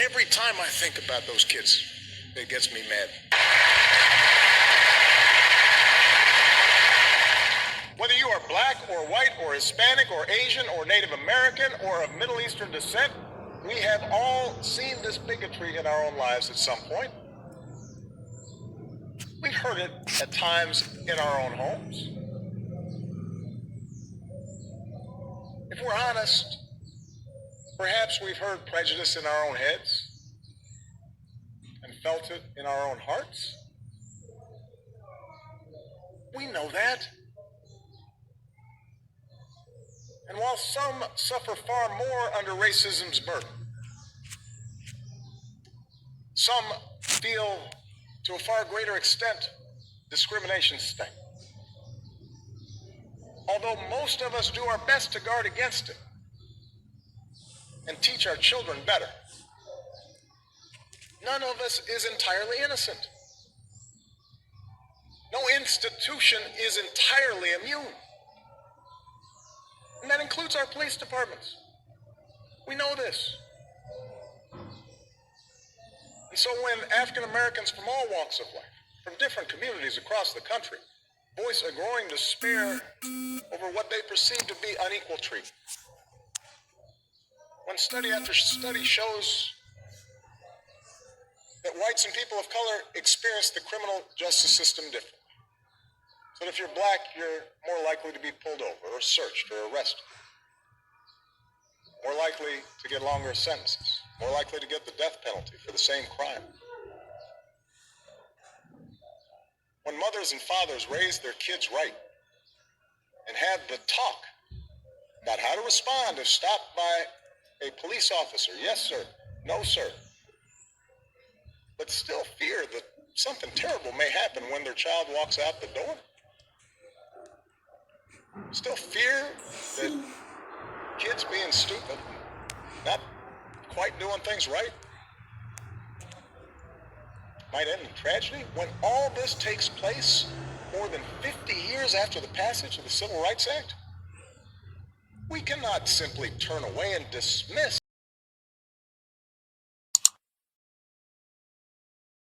Every time I think about those kids, it gets me mad. Whether you are black or white or Hispanic or Asian or Native American or of Middle Eastern descent, we have all seen this bigotry in our own lives at some point. We've heard it at times in our own homes. If we're honest, perhaps we've heard prejudice in our own heads and felt it in our own hearts. We know that. And while some suffer far more under racism's burden, some feel to a far greater extent discrimination's sting. Although most of us do our best to guard against it and teach our children better, none of us is entirely innocent. No institution is entirely immune. And that includes our police departments. We know this. And so when African Americans from all walks of life, from different communities across the country, voice a growing despair over what they perceive to be unequal treatment, when study after study shows that whites and people of color experience the criminal justice system differently, so that if you're black, you're more likely to be pulled over or searched or arrested, more likely to get longer sentences, more likely to get the death penalty for the same crime. When mothers and fathers raise their kids right and have the talk about how to respond if stopped by a police officer, yes sir, no sir, but still fear that something terrible may happen when their child walks out the door, still fear that kids being stupid, not quite doing things right, might end in tragedy. When all this takes place more than 50 years after the passage of the Civil Rights Act, we cannot simply turn away and dismiss